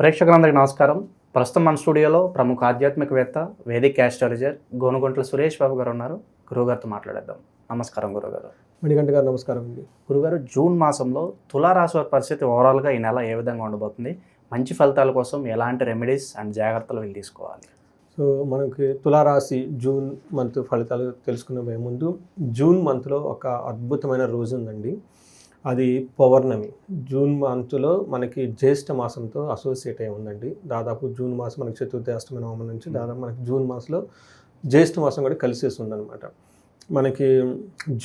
ప్రేక్షకులందరికీ నమస్కారం. ప్రస్తుతం మన స్టూడియోలో ప్రముఖ ఆధ్యాత్మికవేత్త, వేదిక్ యాస్ట్రాలజర్ గోనుగుంట్ల సురేష్ బాబు గారు ఉన్నారు. గురువుగారితో మాట్లాడేద్దాం. నమస్కారం గురుగారు. మణికంఠ గారు నమస్కారం అండి. గురుగారు, జూన్ మాసంలో తులారాశి వారి పరిస్థితి ఓవరాల్గా ఈ నెల ఏ విధంగా ఉండబోతుంది? మంచి ఫలితాల కోసం ఎలాంటి రెమెడీస్ అండ్ జాగ్రత్తలు వీళ్ళు తీసుకోవాలి? సో మనకి తులారాశి జూన్ మంత్ ఫలితాలు తెలుసుకునే ముందు జూన్ మంత్లో ఒక అద్భుతమైన రోజు ఉందండి. అది పౌర్ణమి. జూన్ మంత్లో మనకి జ్యేష్ఠ మాసంతో అసోసియేట్ అయి ఉందండి. దాదాపు జూన్ మాసం మనకి చతుర్థి అష్టమి నవమి నుంచి దాదాపు మనకి జూన్ మాసంలో జ్యేష్ఠ మాసం కూడా కలిసేసి ఉందన్నమాట. మనకి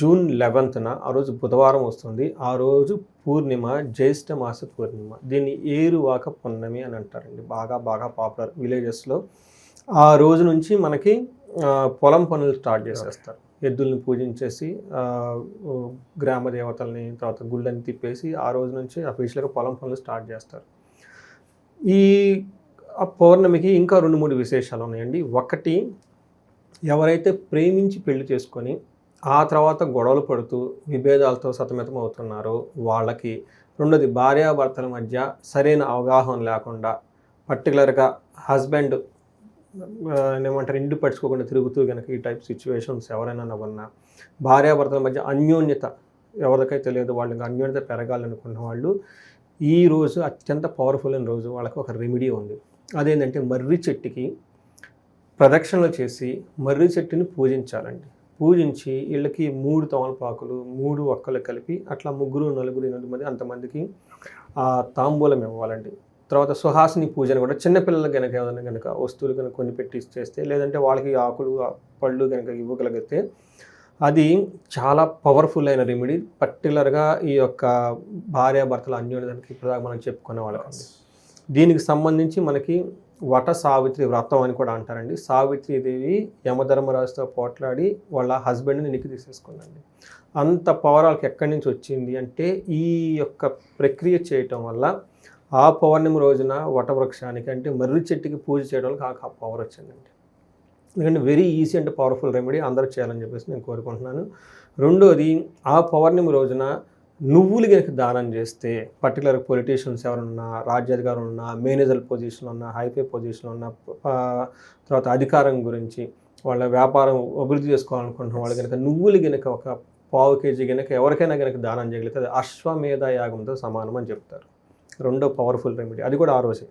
జూన్ 11న ఆ రోజు బుధవారం వస్తుంది. ఆ రోజు పూర్ణిమ, జ్యేష్ఠ మాస పూర్ణిమ. దీన్ని ఏరువాక పున్నమి అని అంటారండి. బాగా పాపులర్ విలేజెస్లో. ఆ రోజు నుంచి మనకి పొలం పనులు స్టార్ట్ చేసేస్తారు. ఎద్దుల్ని పూజించేసి గ్రామ దేవతల్ని తర్వాత గుళ్ళని తిప్పేసి ఆ రోజు నుంచి అఫీషియల్గా పొలం పనులు స్టార్ట్ చేస్తారు. ఈ పౌర్ణమికి ఇంకా 2-3 విశేషాలు ఉన్నాయండి. ఒకటి, ఎవరైతే ప్రేమించి పెళ్లి చేసుకొని ఆ తర్వాత గొడవలు పడుతూ విభేదాలతో సతమతం అవుతున్నారో వాళ్ళకి. రెండోది, భార్యాభర్తల మధ్య సరైన అవగాహన లేకుండా పర్టికులర్గా హస్బెండ్ ఏమంటారు ఇంటి పట్టుకోకుండా తిరుగుతూ కనుక ఈ టైప్ సిచ్యువేషన్స్ ఎవరైనా ఉన్నా, భార్యాభర్తల మధ్య అన్యోన్యత ఎవరికైతే తెలియదు వాళ్ళకి అన్యోన్యత పెరగాలనుకున్న వాళ్ళు ఈ రోజు అత్యంత పవర్ఫుల్ అయిన రోజు. వాళ్ళకి ఒక రెమెడీ ఉంది. అదేంటంటే మర్రి చెట్టుకి ప్రదక్షిణలు చేసి మర్రి చెట్టుని పూజించాలండి. పూజించి వీళ్ళకి 3 తమలపాకులు 3 ఒక్కలు కలిపి అట్లా 3, 4, 8 మంది అంతమందికి తాంబూలం ఇవ్వాలండి. తర్వాత సుహాసిని పూజను కూడా చిన్నపిల్లలకు కనుక ఏదైనా కనుక వస్తువులు కనుక కొన్ని పెట్టి చేస్తే, లేదంటే వాళ్ళకి ఆకులు పళ్ళు కనుక ఇవ్వగలిగితే అది చాలా పవర్ఫుల్ అయిన రెమెడీ. పర్టికులర్గా ఈ యొక్క భార్యాభర్తల అన్యోన్యతకి ఇప్పుడు మనం చెప్పుకునే వాళ్ళకండి. దీనికి సంబంధించి మనకి వట సావిత్రి వ్రతం అని కూడా అంటారండి. సావిత్రీదేవి యమధర్మరాజుతో పోట్లాడి వాళ్ళ హస్బెండ్ని వెనక్కి తీసేసుకుందండి. అంత పవర్ వాళ్ళకి ఎక్కడి నుంచి వచ్చింది అంటే ఈ యొక్క ప్రక్రియ చేయటం వల్ల ఆ పౌర్ణమి రోజున వటవృక్షానికి అంటే మర్రి చెట్టుకి పూజ చేయడం వల్ల ఆ పవర్ వచ్చిందండి. ఎందుకంటే very easy and powerful remedy, అందరూ చేయాలని చెప్పేసి నేను కోరుకుంటున్నాను. రెండోది, ఆ పౌర్ణమి రోజున నువ్వులు కనుక దానం చేస్తే, పర్టికులర్ పొలిటీషియన్స్ ఎవరున్నా, రాజ్యాధికారులు ఉన్నా, మేనేజర్ పొజిషన్లో ఉన్న, హైపే పొజిషన్లో ఉన్న, తర్వాత అధికారం గురించి వాళ్ళ వ్యాపారం అభివృద్ధి చేసుకోవాలనుకుంటున్న వాళ్ళు కనుక నువ్వులు కనుక ఒక 1/4 kg కనుక ఎవరికైనా కనుక దానం చేయగలిగితే అది అశ్వమేధ యాగంతో సమానం అని చెప్తారు. రెండో పవర్ఫుల్ రెమెడీ, అది కూడా ఆ రోజే.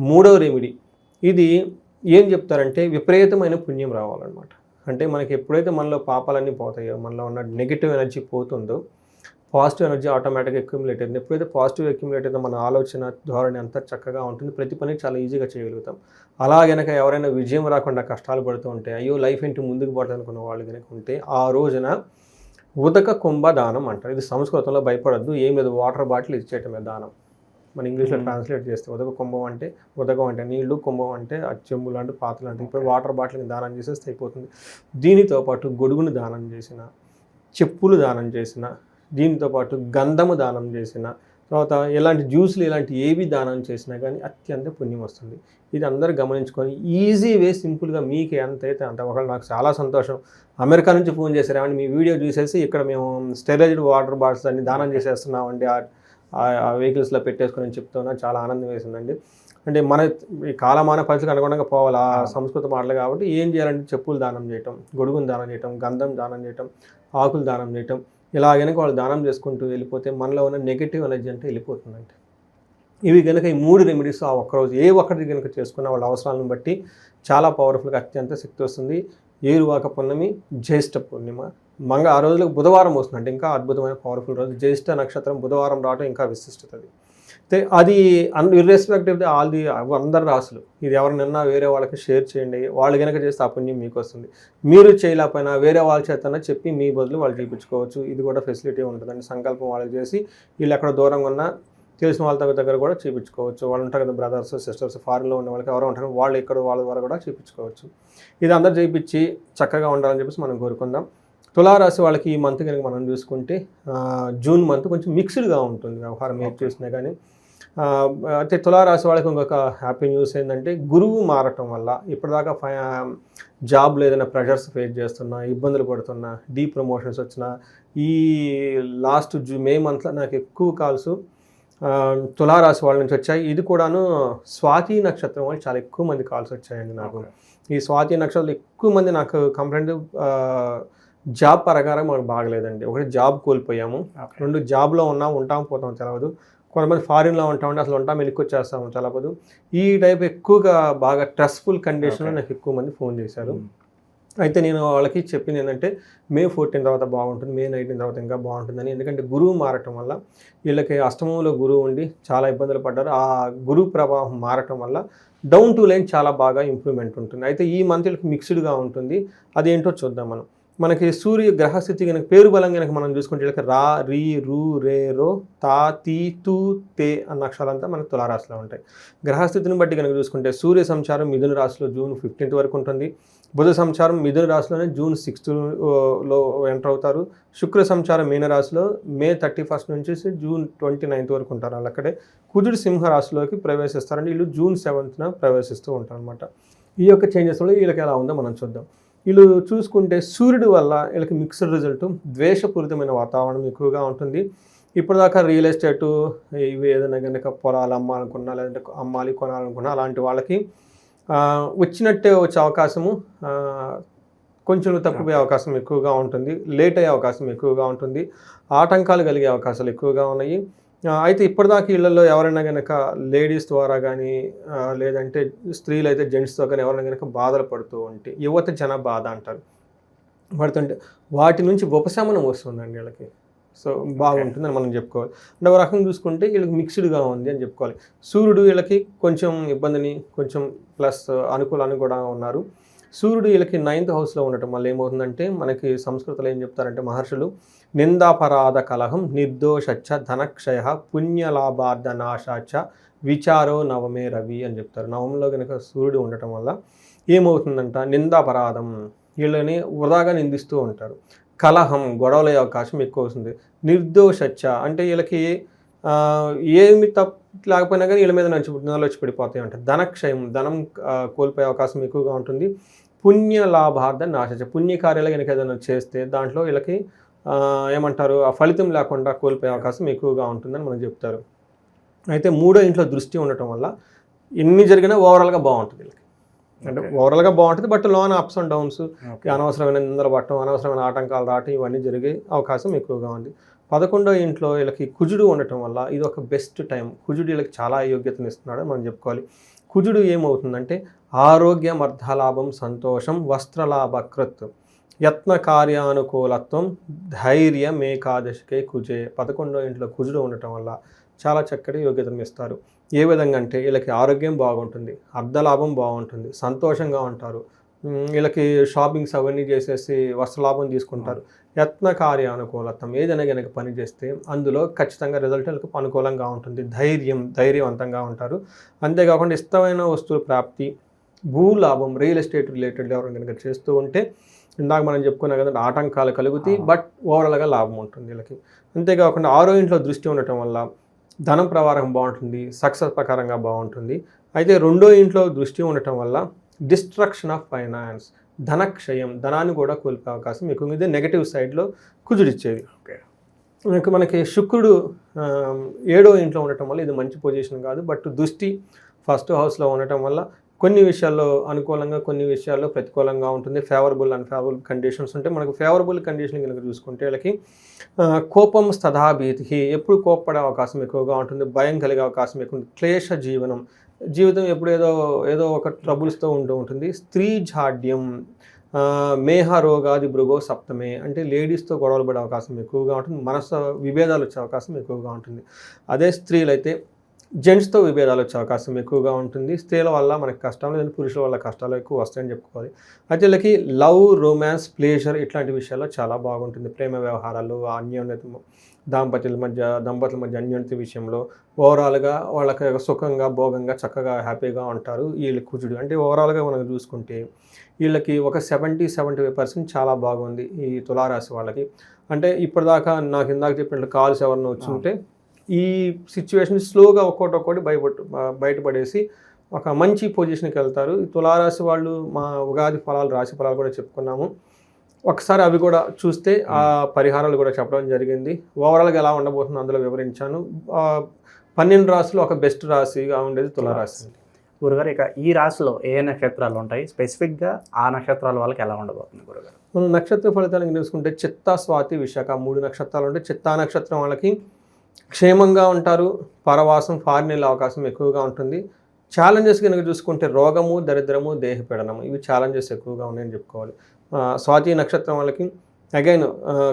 మూడవ రెమెడీ, ఇది ఏం చెప్తారంటే విపరీతమైన పుణ్యం రావాలన్నమాట. అంటే మనకి ఎప్పుడైతే మనలో పాపాలన్నీ పోతాయో, మనలో ఉన్న నెగిటివ్ ఎనర్జీ పోతుందో పాజిటివ్ ఎనర్జీ ఆటోమేటిక్గా అక్యుములేట్ అవుతుంది. ఎప్పుడైతే పాజిటివ్ అక్యుములేట్ అయితే మన ఆలోచన ధోరణి అంతా చక్కగా ఉంటుంది. ప్రతి పని చాలా ఈజీగా చేయగలుగుతాం. అలా కనుక ఎవరైనా విజయం రాకుండా కష్టాలు పడుతూ ఉంటే, అయ్యో లైఫ్ ఏంటి ముందుకు పడుతుంది అనుకున్న వాళ్ళు కనుక ఉంటే ఆ రోజున ఉదక కుంభ దానం అంటారు. ఇది సంస్కృతంలో భయపడద్దు, ఏం లేదు, వాటర్ బాటిల్ ఇచ్చేయటమే దానం. మన ఇంగ్లీష్లో ట్రాన్స్లేట్ చేస్తే ఉదక కుంభం అంటే, ఉదకం అంటే నీళ్లు, కుంభం అంటే చెంబు లాంటి పాత్రలు అంటే, ఇప్పుడు వాటర్ బాటిల్ని దానం చేసేస్తే అయిపోతుంది. దీనితో పాటు గొడుగును దానం చేసిన, చెప్పులు దానం చేసిన, దీనితో పాటు గంధము దానం చేసిన, తర్వాత ఇలాంటి జ్యూసులు ఇలాంటి ఏవి దానం చేసినా కానీ అత్యంత పుణ్యం వస్తుంది. ఇది అందరూ గమనించుకొని ఈజీ వే, సింపుల్గా మీకు ఎంతైతే అంత. ఒకళ్ళు నాకు చాలా సంతోషం, అమెరికా నుంచి ఫోన్ చేశారు, ఏమంటే మీ వీడియో చూసేసి ఇక్కడ మేము స్టెరైజ్డ్ వాటర్ బాటిల్స్ అన్ని దానం చేసేస్తున్నామండి ఆ వెహికల్స్లో పెట్టేసుకొని చెప్తున్నా, చాలా ఆనందం వేసిందండి. అంటే మన ఈ కాలమాన పరిస్థితికి అనుగుణంగా పోవాలి ఆ సంస్కృత మాటలు. కాబట్టి ఏం చేయాలంటే చెప్పులు దానం చేయటం, గొడుగును దానం చేయటం, గంధం దానం చేయటం, ఆకులు దానం చేయటం, ఇలాగనక వాళ్ళు దానం చేసుకుంటూ వెళ్ళిపోతే మనలో ఉన్న నెగిటివ్ ఎనర్జీ అంటే వెళ్ళిపోతుందండి. ఇవి కనుక ఈ 3 రెమెడీస్ ఆ ఒక్కరోజు ఏ ఒక్కటి కనుక చేసుకున్న వాళ్ళ అవసరాలను బట్టి చాలా పవర్ఫుల్గా అత్యంత శక్తి వస్తుంది. ఏరువాక పున్నమి, జ్యేష్ఠ పూర్ణిమ, ఆ రోజులకు బుధవారం వస్తుందంటే ఇంకా అద్భుతమైన పవర్ఫుల్ రోజు. జ్యేష్ఠ నక్షత్రం బుధవారం రావడం ఇంకా విశిష్టతది. అది ఇర్రెస్పెక్టివ్ ఆల్ ది అందరు రాసులు. ఇది ఎవరినన్నా వేరే వాళ్ళకి షేర్ చేయండి. వాళ్ళు కనుక చేస్తే ఆ పుణ్యం మీకు వస్తుంది. మీరు చేయలేకపోయినా వేరే వాళ్ళ చేతన చెప్పి మీ బదులు వాళ్ళు చూపించుకోవచ్చు. ఇది కూడా ఫెసిలిటీ ఉంటుందండి. సంకల్పం వాళ్ళకి చేసి వీళ్ళు ఎక్కడ దూరంగా ఉన్నా తెలిసిన వాళ్ళ దగ్గర కూడా చూపించుకోవచ్చు. వాళ్ళు ఉంటారు కదా, బ్రదర్స్ సిస్టర్స్, ఫారిన్లో ఉన్న వాళ్ళకి ఎవరో ఉంటారు, వాళ్ళు ఇక్కడ వాళ్ళ ద్వారా కూడా చూపించుకోవచ్చు. ఇది అందరు చేయించి చక్కగా ఉండాలని చెప్పేసి మనం కోరుకుందాం. తులారాశి వాళ్ళకి ఈ మంత్ కనుక మనం చూసుకుంటే జూన్ మంత్ కొంచెం మిక్స్డ్గా ఉంటుంది వ్యవహారం ఏది చూసినా కానీ. అయితే తులారాశి వాళ్ళకి ఇంకొక హ్యాపీ న్యూస్ ఏంటంటే, గురువు మారటం వల్ల ఇప్పటిదాకా జాబ్లో ఏదైనా ప్రెషర్స్ ఫేస్ చేస్తున్నా, ఇబ్బందులు పడుతున్నా, ప్రమోషన్స్ వచ్చినా, ఈ లాస్ట్ మే మంత్లో నాకు ఎక్కువ కాల్స్ తులారాశి వాళ్ళ నుంచి వచ్చాయి. ఇది కూడాను స్వాతి నక్షత్రం వాళ్ళు చాలా ఎక్కువ మంది కాల్స్ వచ్చాయండి నాకు. ఈ స్వాతి నక్షత్రాలు ఎక్కువ మంది నాకు కంప్లైంట్ జాబ్ ప్రకారం మాకు బాగలేదండి. ఒకటి జాబ్ కోల్పోయాము, 2 జాబ్లో ఉంటాం పోతాం తెలవదు, కొంతమంది ఫారిన్లో ఉంటామండి అసలు ఉంటాం వెనుకొచ్చేస్తాము తెలవదు. ఈ టైప్ ఎక్కువగా బాగా స్ట్రెస్ఫుల్ కండిషన్లో నాకు ఎక్కువ మంది ఫోన్ చేశారు. అయితే నేను వాళ్ళకి చెప్పింది ఏంటంటే మే 14 తర్వాత బాగుంటుంది, మే 19 తర్వాత ఇంకా బాగుంటుందని. ఎందుకంటే గురువు మారటం వల్ల వీళ్ళకి అష్టమంలో గురువు ఉండి చాలా ఇబ్బందులు పడ్డారు. ఆ గురువు ప్రభావం మారటం వల్ల డౌన్ టు లైన్ చాలా బాగా ఇంప్రూవ్మెంట్ ఉంటుంది. అయితే ఈ మంత్ వీళ్ళకి మిక్స్డ్గా ఉంటుంది. అదేంటో చూద్దాం మనం. మనకి సూర్య గ్రహస్థితి కనుక పేరు బలం కనుక మనం చూసుకుంటే వీళ్ళకి రా, రీ, రు, రే, రో, తా, తీ, తూ, తే అన్న అక్షరాలంతా మనకు తులారాశిలో ఉంటాయి. గ్రహస్థితిని బట్టి కనుక చూసుకుంటే సూర్య సంచారం మిథున రాశిలో జూన్ 15 వరకు ఉంటుంది. బుధ సంచారం మిథున రాశిలోనే జూన్ 6లో ఎంటర్ అవుతారు. శుక్ర సంచారం మీన రాశిలో మే 31 నుంచి జూన్ 29 వరకు ఉంటారు. వాళ్ళు అక్కడే కుజుడు సింహ రాశిలోకి ప్రవేశిస్తారండి. వీళ్ళు జూన్ 7న ప్రవేశిస్తూ ఉంటారు అనమాట. ఈ యొక్క చేంజెస్ వల్ల వీళ్ళకి ఎలా ఉందో మనం చూద్దాం. వీళ్ళు చూసుకుంటే సూర్యుడు వల్ల వీళ్ళకి మిక్స్డ్ రిజల్ట్, ద్వేషపూరితమైన వాతావరణం ఎక్కువగా ఉంటుంది. ఇప్పటిదాకా రియల్ ఎస్టేటు ఇవి ఏదైనా కనుక పొలాలు అమ్మాలనుకున్నా లేదంటే అమ్మాలి కొనాలనుకున్నా అలాంటి వాళ్ళకి వచ్చినట్టే వచ్చే అవకాశము కొంచెం తక్కువ అవకాశం ఎక్కువగా ఉంటుంది. లేట్ అయ్యే అవకాశం ఎక్కువగా ఉంటుంది. ఆటంకాలు కలిగే అవకాశాలు ఎక్కువగా ఉన్నాయి. అయితే ఇప్పటిదాకా ఇళ్లలో ఎవరైనా కనుక లేడీస్ ద్వారా కానీ లేదంటే స్త్రీలు అయితే జెంట్స్తో కానీ ఎవరైనా కనుక బాధలు పడుతూ ఉంటే యువత జన బాధ అంటారు పడుతుంటే వాటి నుంచి ఉపశమనం వస్తుందండి వీళ్ళకి. సో బాగుంటుందని మనం చెప్పుకోవాలి. అంటే ఒక రకంగా చూసుకుంటే వీళ్ళకి మిక్స్డ్గా ఉంది అని చెప్పుకోవాలి. సూర్యుడు వీళ్ళకి కొంచెం ఇబ్బందిని కొంచెం ప్లస్ అనుకూలాన్ని కూడా ఉన్నారు. సూర్యుడు వీళ్ళకి 9th హౌస్లో ఉండటం వల్ల ఏమవుతుందంటే మనకి సంస్కృతిలో ఏం చెప్తారంటే మహర్షులు నిందాపరాధ కలహం నిర్దోషచ్చ ధనక్షయ పుణ్యలాభార్థ నాశాచ విచారో నవమే రవి అని చెప్తారు. నవంలో కనుక సూర్యుడు ఉండటం వల్ల ఏమవుతుందంట నిందాపరాధం వీళ్ళని వృధాగా నిందిస్తూ ఉంటారు. కలహం గొడవలయ్యే అవకాశం ఎక్కువ వస్తుంది. నిర్దోషచ్చ అంటే వీళ్ళకి ఏమి తప్పు లేకపోయినా కానీ వీళ్ళ మీద వచ్చి పడిపోతాయి అంటారు. ధనక్షయం ధనం కోల్పోయే అవకాశం ఎక్కువగా ఉంటుంది. పుణ్య లాభార్థ నాశ పుణ్యకార్యాలు కనుక ఏదైనా చేస్తే దాంట్లో వీళ్ళకి ఏమంటారు ఆ ఫలితం లేకుండా కోల్పోయే అవకాశం ఎక్కువగా ఉంటుందని మనం చెప్తారు. అయితే 3వ ఇంట్లో దృష్టి ఉండటం వల్ల ఎన్ని జరిగినా ఓవరాల్గా బాగుంటుంది వీళ్ళకి. అంటే ఓవరాల్గా బాగుంటుంది. బట్ లోన అప్స్ అండ్ డౌన్స్, అనవసరమైన నిందలు పట్టడం, అనవసరమైన ఆటంకాలు రావటం ఇవన్నీ జరిగే అవకాశం ఎక్కువగా ఉంది. 11వ ఇంట్లో వీళ్ళకి కుజుడు ఉండటం వల్ల ఇది ఒక బెస్ట్ టైం. కుజుడు వీళ్ళకి చాలా యోగ్యతను ఇస్తున్నాడు మనం చెప్పుకోవాలి. కుజుడు ఏమవుతుందంటే ఆరోగ్యం, అర్థలాభం, సంతోషం, వస్త్రలాభకృత్, యత్న కార్యానుకూలత్వం, ధైర్యం ఏకాదశికే కుజే. 11వ ఇంట్లో కుజుడు ఉండటం వల్ల చాలా చక్కటి యోగ్యతను ఇస్తారు. ఏ విధంగా అంటే వీళ్ళకి ఆరోగ్యం బాగుంటుంది, అర్ధలాభం బాగుంటుంది, సంతోషంగా ఉంటారు. వీళ్ళకి షాపింగ్స్ అవన్నీ చేసేసి వస్త్రలాభం తీసుకుంటారు. యత్న కార్యానుకూలత్వం ఏదైనా కనుక పని చేస్తే అందులో ఖచ్చితంగా రిజల్ట్ వీళ్ళకి అనుకూలంగా ఉంటుంది. ధైర్యవంతంగా ఉంటారు. అంతేకాకుండా ఇష్టమైన వస్తువుల ప్రాప్తి, భూలాభం, రియల్ ఎస్టేట్ రిలేటెడ్ ఎవరైనా కనుక చేస్తూ ఉంటే ఇందాక మనం చెప్పుకున్నాం కదా ఆటంకాలు కలుగుతాయి, బట్ ఓవరాల్గా లాభం ఉంటుంది వీళ్ళకి. అంతేకాకుండా 6వ ఇంట్లో దృష్టి ఉండటం వల్ల ధనం ప్రవాహం బాగుంటుంది, సక్సెస్ ప్రకారంగా బాగుంటుంది. అయితే 2వ ఇంట్లో దృష్టి ఉండటం వల్ల డిస్ట్రక్షన్ ఆఫ్ ఫైనాన్స్, ధనక్షయం, ధనాన్ని కూడా కోల్పోయే అవకాశం ఎక్కువ. ఇది నెగటివ్ సైడ్లో కుజుడిచ్చేది. మనకి శుక్రుడు 7వ ఇంట్లో ఉండటం వల్ల ఇది మంచి పొజిషన్ కాదు. బట్ దృష్టి 1st హౌస్లో ఉండటం వల్ల కొన్ని విషయాల్లో అనుకూలంగా, కొన్ని విషయాల్లో ప్రతికూలంగా ఉంటుంది. ఫేవరబుల్ అన్ఫేవరబుల్ కండిషన్స్ ఉంటాయి. మనకు ఫేవరబుల్ కండిషన్ కనుక చూసుకుంటే వీళ్ళకి కోపం స్తథాభీతి, ఎప్పుడు కోప్పడే అవకాశం ఎక్కువగా ఉంటుంది. భయం కలిగే అవకాశం ఎక్కువ ఉంటుంది. క్లేశ జీవితం ఎప్పుడు ఏదో ఒక ట్రబుల్స్తో ఉంటుంది. స్త్రీ జాడ్యం, మేహ రోగాది భృగో సప్తమే అంటే లేడీస్తో గొడవలు పడే అవకాశం ఎక్కువగా ఉంటుంది. మనసు విభేదాలు వచ్చే అవకాశం ఎక్కువగా ఉంటుంది. అదే స్త్రీలైతే జెంట్స్తో విభేదాలు వచ్చే అవకాశం ఎక్కువగా ఉంటుంది. స్త్రీల వల్ల మనకి కష్టాలు లేదంటే పురుషుల వల్ల కష్టాలు ఎక్కువ వస్తాయని చెప్పుకోవాలి. అయితే వీళ్ళకి లవ్, రొమాన్స్, ప్లేజర్ ఇట్లాంటి విషయాల్లో చాలా బాగుంటుంది. ప్రేమ వ్యవహారాలు, అన్యోన్యత, దంపతుల మధ్య అన్యోన్యత విషయంలో ఓవరాల్గా వాళ్ళకి సుఖంగా, భోగంగా, చక్కగా, హ్యాపీగా ఉంటారు. వీళ్ళ కుజుడు అంటే ఓవరాల్గా మనం చూసుకుంటే వీళ్ళకి ఒక 70-75% చాలా బాగుంది ఈ తులారాశి వాళ్ళకి. అంటే ఇప్పటిదాకా నాకు ఇందాక చెప్పినట్లు కాల్స్ ఎవరన్నా వచ్చుంటే ఈ సిచ్యువేషన్ స్లోగా ఒక్కొక్కటి బయటపడేసి ఒక మంచి పొజిషన్కి వెళ్తారు. ఈ తులారాశి వాళ్ళు మా ఉగాది ఫలాలు, రాశి ఫలాలు కూడా చెప్పుకున్నాము. ఒకసారి అవి కూడా చూస్తే ఆ పరిహారాలు కూడా చెప్పడం జరిగింది. ఓవరాల్గా ఎలా ఉండబోతుందో అందులో వివరించాను. 12 రాశులు ఒక బెస్ట్ రాశిగా ఉండేది తులారాశి అండి. గురుగారు ఇక ఈ రాశిలో ఏ నక్షత్రాలు ఉంటాయి, స్పెసిఫిక్గా ఆ నక్షత్రాల వాళ్ళకి ఎలా ఉండబోతుంది గురుగారు? మనం నక్షత్ర ఫలితాలను చూసుకుంటే చిత్త, స్వాతి, విశాఖ 3 నక్షత్రాలు ఉంటాయి. చిత్తా నక్షత్రం వాళ్ళకి క్షేమంగా ఉంటారు, పరవాసం, ఫారిన్ వెళ్ళే అవకాశం ఎక్కువగా ఉంటుంది. ఛాలెంజెస్ కనుక చూసుకుంటే రోగము, దరిద్రము, దేహపీడనము ఇవి ఛాలెంజెస్ ఎక్కువగా ఉన్నాయని చెప్పుకోవాలి. స్వాతి నక్షత్రం వాళ్ళకి అగైన్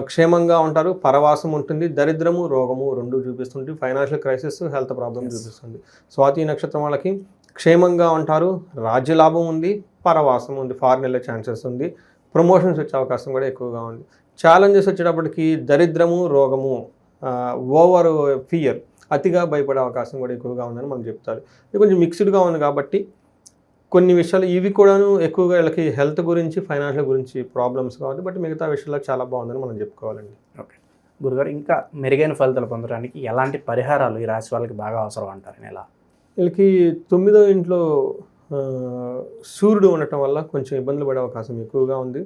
క్షేమంగా ఉంటారు, పరవాసం ఉంటుంది, దరిద్రము, రోగము రెండు చూపిస్తుంది. ఫైనాన్షియల్ క్రైసిస్, హెల్త్ ప్రాబ్లమ్ చూపిస్తుంది. స్వాతి నక్షత్రం వాళ్ళకి క్షేమంగా ఉంటారు, రాజ్యలాభం ఉంది, పరవాసం ఉంది, ఫారిన్ వెళ్ళే ఛాన్సెస్ ఉంది, ప్రమోషన్స్ వచ్చే అవకాశం కూడా ఎక్కువగా ఉంది. ఛాలెంజెస్ వచ్చేటప్పటికి దరిద్రము, రోగము, ఓవర్ ఫియర్, అతిగా భయపడే అవకాశం కూడా ఎక్కువగా ఉందని మనం చెప్తారు. ఇది కొంచెం మిక్స్డ్గా ఉంది కాబట్టి కొన్ని విషయాలు ఇవి కూడాను ఎక్కువగా వీళ్ళకి హెల్త్ గురించి, ఫైనాన్షియల్ గురించి ప్రాబ్లమ్స్ కావాలి. బట్ మిగతా విషయాల్లో చాలా బాగుందని మనం చెప్పుకోవాలండి. ఓకే గురుగారు, ఇంకా మెరుగైన ఫలితాలు పొందడానికి ఎలాంటి పరిహారాలు ఈ రాశి వాళ్ళకి బాగా అవసరం అంటారు? ఎలా వీళ్ళకి 9వ ఇంట్లో సూర్యుడు ఉండటం వల్ల కొంచెం ఇబ్బందులు పడే అవకాశం ఎక్కువగా ఉంది.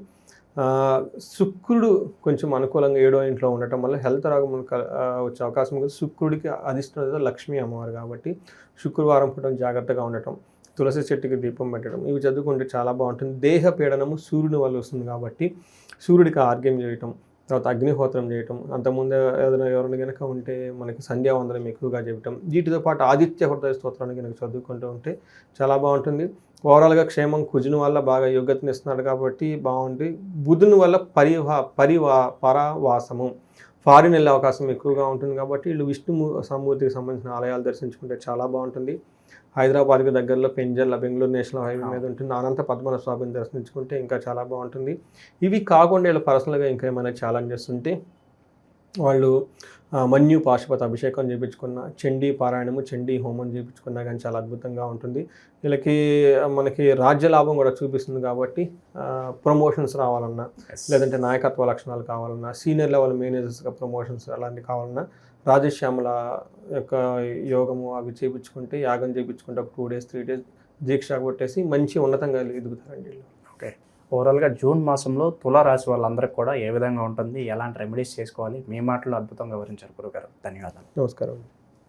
శుక్రుడు కొంచెం అనుకూలంగా 7వ ఇంట్లో ఉండటం వల్ల హెల్త్ రోగం వచ్చే అవకాశం ఉంది. శుక్రుడికి అధిష్టానం లక్ష్మీ అమ్మవారు కాబట్టి శుక్రవారం పూట జాగ్రత్తగా ఉండటం, తులసి చెట్టుకి దీపం పెట్టడం ఇవి చదువుకుంటే చాలా బాగుంటుంది. దేహ పీడనము సూర్యుని వల్ల వస్తుంది కాబట్టి సూర్యుడికి ఆర్గ్యం చేయటం, తర్వాత అగ్నిహోత్రం చేయటం, అంతకుముందు ఎవరైనా కనుక ఉంటే మనకి సంధ్యావందనం ఎక్కువగా చేయటం, వీటితో పాటు ఆదిత్య హృదయ స్తోత్రాన్ని కనుక చదువుకుంటూ ఉంటే చాలా బాగుంటుంది. ఓవరాల్గా క్షేమం, కుజుని వల్ల బాగా యోగ్యతను ఇస్తున్నాడు కాబట్టి బాగుంది. బుధుని వల్ల పరవాసము, ఫారిన్ వెళ్ళే అవకాశం ఎక్కువగా ఉంటుంది కాబట్టి వీళ్ళు విష్ణు సమూర్తికి సంబంధించిన ఆలయాలు దర్శించుకుంటే చాలా బాగుంటుంది. హైదరాబాద్కి దగ్గరలో పెంజర్ల బెంగళూరు నేషనల్ హైవే మీద ఉంటుంది, అనంత పద్మనాభ స్వామిని దర్శించుకుంటే ఇంకా చాలా బాగుంటుంది. ఇవి కాకుండా వీళ్ళు పర్సనల్గా ఇంకా ఏమైనా ఛాలెంజెస్ ఉంటే వాళ్ళు మన్యు పాశుపత అభిషేకం చేయించుకున్న, చండీ పారాయణము, చండీ హోమం చేయించుకున్నా కానీ చాలా అద్భుతంగా ఉంటుంది. వీళ్ళకి మనకి రాజ్యలాభం కూడా చూపిస్తుంది కాబట్టి ప్రమోషన్స్ రావాలన్నా, లేదంటే నాయకత్వ లక్షణాలు కావాలన్నా, సీనియర్ లెవెల్ మేనేజర్స్గా ప్రమోషన్స్ అలాంటివి కావాలన్నా రాజశ్యామల యొక్క యోగము అవి చేయించుకుంటే, యాగం చేయించుకుంటే ఒక 2 days 3 days దీక్ష కొట్టేసి మంచి ఉన్నతంగా ఎదుగుతారండి వీళ్ళు. ఓకే, ఓవరాల్గా జూన్ మాసంలో తులారాశి వాళ్ళందరికీ కూడా ఏ విధంగా ఉంటుంది, ఎలాంటి రెమెడీస్ చేసుకోవాలి, మీ మాటలు అద్భుతంగా వివరించారు గురుగారు. ధన్యవాదాలు. నమస్కారం.